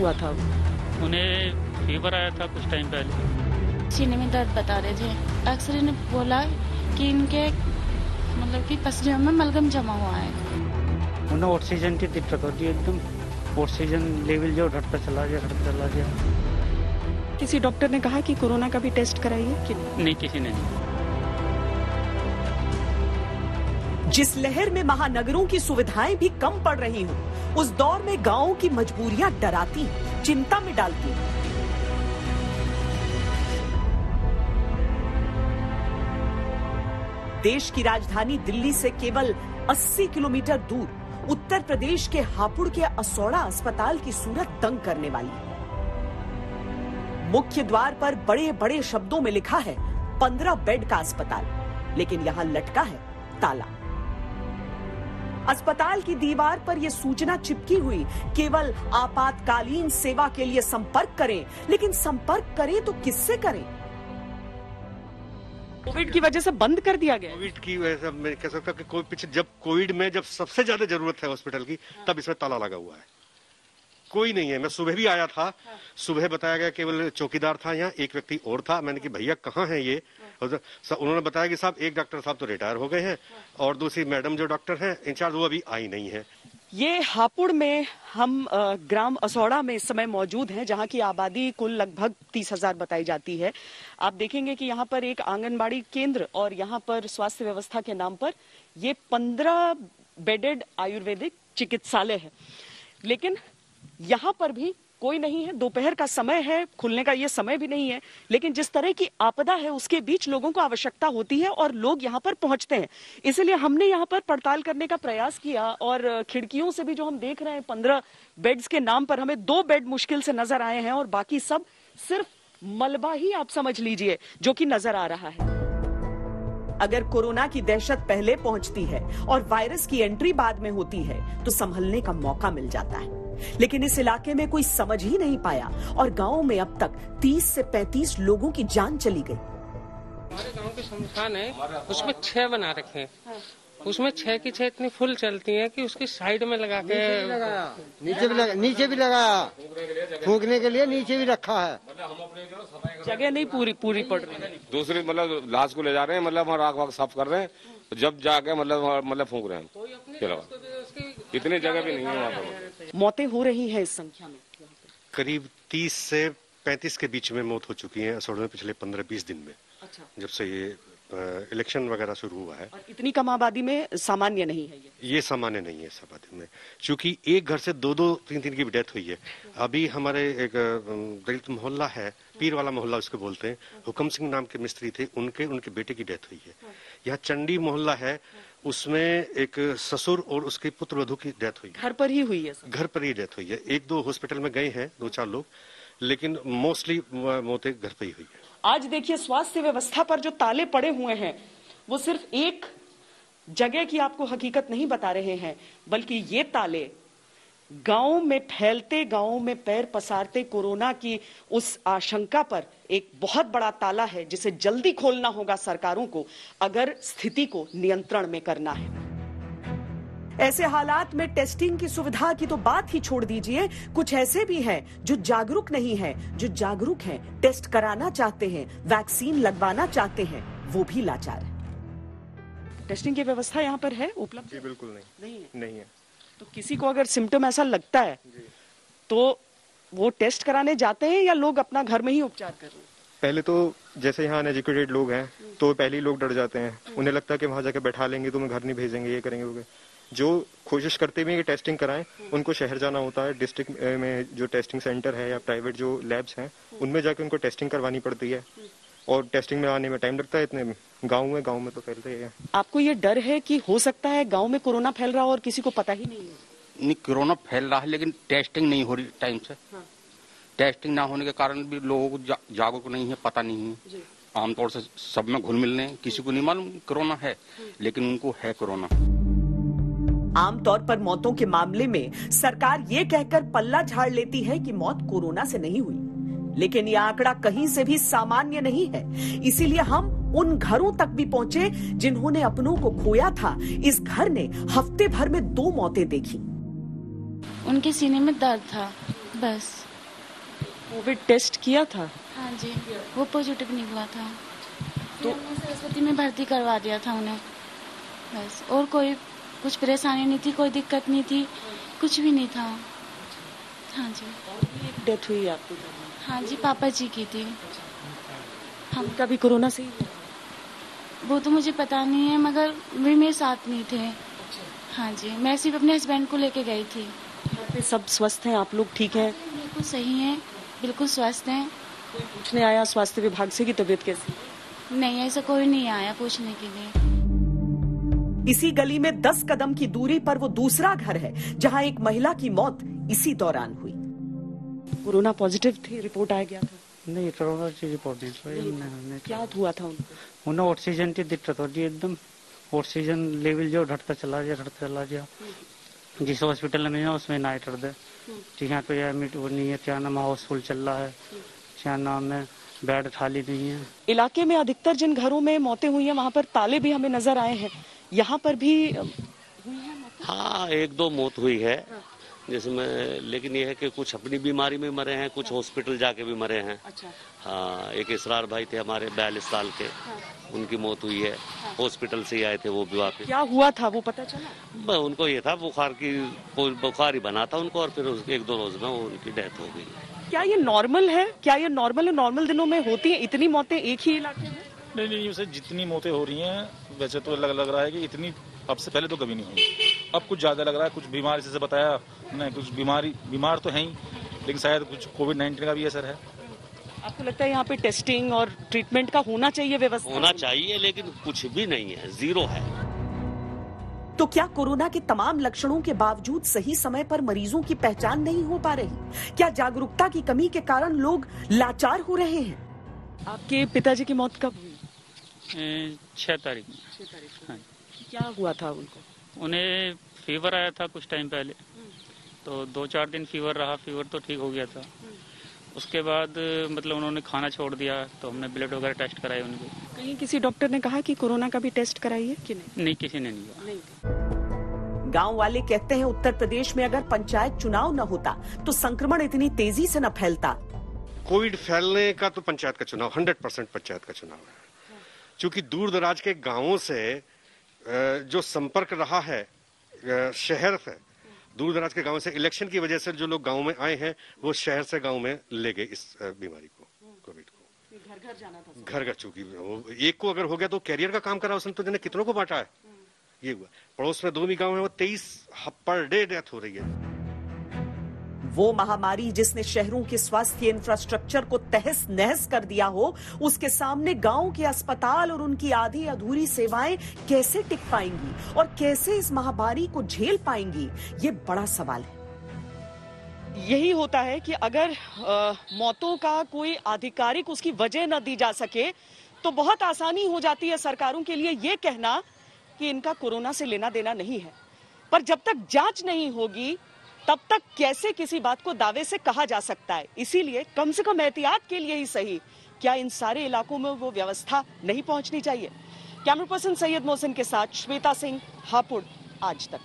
हुआ था? उन्हें फीवर आया था कुछ टाइम पहले। सीने में दर्द बता रहे थे। एक्सरे ने बोला कि इनके मतलब कि पसलियों में मलगम जमा हुआ है। उन्हें ऑक्सीजन की दिक्कत होती है, एकदम ऑक्सीजन लेवल जो घटता चला गया। किसी डॉक्टर ने कहा कि कोरोना का भी टेस्ट कराइए कि नहीं? किसी ने नहीं। जिस लहर में महानगरों की सुविधाएं भी कम पड़ रही हों, उस दौर में गांवों की मजबूरियां डराती, चिंता में डालती। देश की राजधानी दिल्ली से केवल 80 किलोमीटर दूर उत्तर प्रदेश के हापुड़ के असौड़ा अस्पताल की सूरत दंग करने वाली है। मुख्य द्वार पर बड़े बड़े शब्दों में लिखा है 15 बेड का अस्पताल, लेकिन यहां लटका है ताला। अस्पताल की दीवार पर यह सूचना चिपकी हुई, केवल आपातकालीन सेवा के लिए संपर्क करें, लेकिन संपर्क करें तो किससे करें? कोविड की वजह से बंद कर दिया गया। कोविड की वजह से मैं कह सकता हूं कि पीछे जब कोविड में जब सबसे ज्यादा जरूरत है हॉस्पिटल की, तब इसमें ताला लगा हुआ है, कोई नहीं है। मैं सुबह भी आया था, सुबह बताया गया केवल चौकीदार था, यहाँ एक व्यक्ति और था। मैंने कि भैया कहाँ है ये? उन्होंने बताया कि साहब एक डॉक्टर साहब तो रिटायर हो गए हैं और दूसरी मैडम जो डॉक्टर हैं इंचार्ज, वो अभी आई नहीं है। ये हापुड़ में हम ग्राम असौड़ा में इस समय मौजूद हैं, जहां की आबादी कुल लगभग 30,000 बताई जाती है। आप देखेंगे कि यहाँ पर एक आंगनबाड़ी केंद्र और यहाँ पर स्वास्थ्य व्यवस्था के नाम पर ये 15 बेडेड आयुर्वेदिक चिकित्सालय है, लेकिन यहाँ पर भी कोई नहीं है। दोपहर का समय है, खुलने का ये समय भी नहीं है, लेकिन जिस तरह की आपदा है उसके बीच लोगों को आवश्यकता होती है और लोग यहाँ पर पहुंचते हैं। इसलिए हमने यहाँ पर पड़ताल करने का प्रयास किया और खिड़कियों से भी जो हम देख रहे हैं 15 बेड्स के नाम पर हमें 2 बेड मुश्किल से नजर आए हैं और बाकी सब सिर्फ मलबा ही आप समझ लीजिए जो कि नजर आ रहा है। अगर कोरोना की दहशत पहले पहुंचती है और वायरस की एंट्री बाद में होती है तो संभलने का मौका मिल जाता है, लेकिन इस इलाके में कोई समझ ही नहीं पाया और गांव में अब तक 30 से 35 लोगों की जान चली गई। हमारे गांव की शमशान है, उसमें 6 बना रखे हैं। उसमें 6 की 6 इतनी फुल चलती हैं कि उसकी साइड में लगा के नीचे भी लगाया फूकने के लिए, नीचे भी रखा है। जगह नहीं पूरी पड़ रही है। दूसरी मतलब लाश को ले जा रहे हैं, मतलब राख वाख साफ कर रहे हैं, जब जाके मतलब फूंक रहे हैं। इतनी जगह भी नहीं है वहाँ पर। मौतें हो रही है इस संख्या में करीब 30 से 35 के बीच में मौत हो चुकी है असौड़ में पिछले 15-20 दिन में। अच्छा। जब से ये इलेक्शन वगैरह शुरू हुआ है। और इतनी कम आबादी में सामान्य नहीं है ये सामान्य नहीं है इस आबादी में, क्योंकि एक घर से 2-2, 3-3 की डेथ हुई है। अभी हमारे एक दलित मोहल्ला है, पीर वाला मोहल्ला उसको बोलते हैं, हुकम सिंह नाम के मिस्त्री थे, उनके बेटे की डेथ हुई है। यहाँ चंडी मोहल्ला है, उसमें एक ससुर और उसके पुत्र वधू की डेथ हुई है। घर पर ही हुई है? घर पर ही डेथ हुई है। 1-2 हॉस्पिटल में गए हैं 2-4 लोग, लेकिन मोस्टली मौतें घर पर ही हुई है। आज देखिए स्वास्थ्य व्यवस्था पर जो ताले पड़े हुए हैं वो सिर्फ एक जगह की आपको हकीकत नहीं बता रहे हैं, बल्कि ये ताले गांव में फैलते, गांव में पैर पसारते कोरोना की उस आशंका पर एक बहुत बड़ा ताला है जिसे जल्दी खोलना होगा सरकारों को अगर स्थिति को नियंत्रण में करना है। ऐसे हालात में टेस्टिंग की सुविधा की तो बात ही छोड़ दीजिए, कुछ ऐसे भी हैं जो जागरूक नहीं है, जो जागरूक हैं, टेस्ट कराना चाहते हैं, वैक्सीन लगवाना चाहते हैं, वो भी लाचार है। टेस्टिंग की व्यवस्था यहाँ पर है उपलब्ध? जी बिल्कुल नहीं है। तो किसी को अगर सिम्टम ऐसा लगता है तो वो टेस्ट कराने जाते हैं या लोग अपना घर में ही उपचार कर रहे हैं? पहले तो जैसे यहाँ अनएजुकेटेड लोग हैं तो पहले ही लोग डर जाते हैं, उन्हें लगता है कि वहां जाके बैठा लेंगे तो मैं घर नहीं भेजेंगे, ये करेंगे, वो जो कोशिश करते भी हैं कि टेस्टिंग कराएं, उनको शहर जाना होता है। डिस्ट्रिक्ट में जो टेस्टिंग सेंटर है या प्राइवेट जो लैब्स हैं उनमें जाके उनको टेस्टिंग करवानी पड़ती है और टेस्टिंग में आने में टाइम लगता है। इतने गांव में तो फैलते ही है। आपको ये डर है कि हो सकता है गांव में कोरोना फैल रहा हो और किसी को पता ही नहीं है? नहीं, कोरोना फैल रहा है लेकिन टेस्टिंग नहीं हो रही टाइम से। टेस्टिंग ना होने के कारण भी लोगों को जागरूक नहीं है, पता नहीं है। आमतौर से सब में घुल मिल रहे हैं, किसी को नहीं मालूम कोरोना है लेकिन उनको है कोरोना। आमतौर पर मौतों के मामले में सरकार ये कहकर पल्ला झाड़ लेती है कि मौत कोरोना से नहीं हुई, लेकिन यह आंकड़ा कहीं से भी सामान्य नहीं है। इसीलिए हम उन घरों तक भी पहुंचे जिन्होंने अपनों को खोया था। इस घर ने हफ्ते भर में 2 मौतें देखी। उनके सीने में दर्द था बस। कोविड टेस्ट किया था? हाँ जी, वो पॉजिटिव निकला था, तो हमने सरस्वती में भर्ती करवा दिया था उन्हें, बस। और कोई कुछ परेशानी नहीं थी, कोई दिक्कत नहीं थी, कुछ भी नहीं था। हाँ जी। डेथ हुई आपकी? हाँ जी, पापा जी की थी। हम कभी कोरोना से ही? वो तो मुझे पता नहीं है, मगर वे मेरे साथ नहीं थे। हाँ जी, मैं सिर्फ अपने हस्बैंड को लेके गई थी। घर पे सब स्वस्थ हैं? आप लोग ठीक हैं? बिल्कुल सही हैं, बिल्कुल स्वस्थ हैं। कोई पूछने आया स्वास्थ्य विभाग से कि तबीयत कैसी? नहीं, ऐसा कोई नहीं आया पूछने के लिए। इसी गली में 10 कदम की दूरी पर वो दूसरा घर है जहां एक महिला की मौत इसी दौरान हुई। कोरोना पॉजिटिव थे, रिपोर्ट आ गया था? नहीं, कोरोना की रिपोर्ट नहीं। क्या हुआ था उनको? उन्हें ऑक्सीजन की दिक्कत होती है, एकदम ऑक्सीजन लेवल जो घटता चला गया। जिस हॉस्पिटल में है उसमें नाइट दे, यहाँ पे एडमिट वो नहीं है, क्या नाम हाउसफुल चल रहा है, क्या नाम है बेड खाली नहीं है। इलाके में अधिकतर जिन घरों में मौतें हुई हैं वहाँ पर ताले भी हमें नजर आए हैं, यहाँ पर भी हुई है? हाँ, 1-2 मौत हुई है जिसमें, लेकिन ये है कि कुछ अपनी बीमारी में मरे हैं, कुछ हॉस्पिटल जाके भी मरे हैं। अच्छा। हाँ, एक इसरार भाई थे हमारे 42 साल के, उनकी मौत हुई है, हॉस्पिटल से ही आए थे वो भी वापस। क्या हुआ था वो पता चला? उनको ये था बुखार ही बना था उनको, और फिर 1-2 रोज में उनकी डेथ हो गई। क्या ये नॉर्मल है? नॉर्मल दिनों में होती है इतनी मौतें एक ही इलाके में? नहीं, उसे जितनी मौतें हो रही हैं वैसे तो लग रहा है कि इतनी अब से पहले तो कभी नहीं हुई। अब कुछ ज्यादा लग रहा है, कुछ बीमारी से बताया नहीं, कुछ बीमार तो है ही, लेकिन शायद कुछ कोविड-19 का भी असर है। आपको लगता है यहाँ पे टेस्टिंग और ट्रीटमेंट का होना चाहिए व्यवस्था? होना चाहिए, लेकिन कुछ भी नहीं है, जीरो है। तो क्या कोरोना के तमाम लक्षणों के बावजूद सही समय पर मरीजों की पहचान नहीं हो पा रही? क्या जागरूकता की कमी के कारण लोग लाचार हो रहे हैं? आपके पिताजी की मौत कब हुई? 6 तारीख में। 6 तारीख। हाँ। क्या हुआ था उनको? उन्हें फीवर आया था कुछ टाइम पहले, तो 2-4 दिन फीवर रहा, फीवर तो ठीक हो गया था। उसके बाद मतलब उन्होंने खाना छोड़ दिया, तो हमने ब्लड वगैरह टेस्ट कराए उनके। कहीं किसी डॉक्टर ने कहा कि कोरोना का भी टेस्ट कराइए कि नहीं? नहीं, किसी ने नहीं कहा। गांव वाले कहते हैं उत्तर प्रदेश में अगर पंचायत चुनाव न होता तो संक्रमण इतनी तेजी से न फैलता। कोविड फैलने का तो पंचायत का चुनाव 100% पंचायत का चुनाव है, क्योंकि दूर दराज के गांवों से जो संपर्क रहा है शहर से, दूर दराज के गांव से इलेक्शन की वजह से जो लोग गांव में आए हैं वो शहर से गांव में ले गए इस बीमारी को, कोविड को। घर घर जाना था, घर घर, चूंकि एक को अगर हो गया तो कैरियर का काम करा उसने, तो जिन्हें कितनों को बांटा है। ये हुआ पड़ोस में 2 गांव है, वो 23 पर डे डेथ हो रही है। वो महामारी जिसने शहरों के स्वास्थ्य इंफ्रास्ट्रक्चर को तहस नहस कर दिया हो, उसके सामने गांव के अस्पताल और उनकी आधी अधूरी सेवाएं कैसे टिक पाएंगी और कैसे इस महामारी को झेल पाएंगी, ये बड़ा सवाल है। यही होता है कि अगर मौतों का कोई आधिकारिक उसकी वजह न दी जा सके तो बहुत आसानी हो जाती है सरकारों के लिए ये कहना कि इनका कोरोना से लेना देना नहीं है। पर जब तक जांच नहीं होगी तब तक कैसे किसी बात को दावे से कहा जा सकता है। इसीलिए कम से कम एहतियात के लिए ही सही, क्या इन सारे इलाकों में वो व्यवस्था नहीं पहुंचनी चाहिए? कैमरा पर्सन सैयद मोहसिन के साथ श्वेता सिंह, हापुड़, आज तक।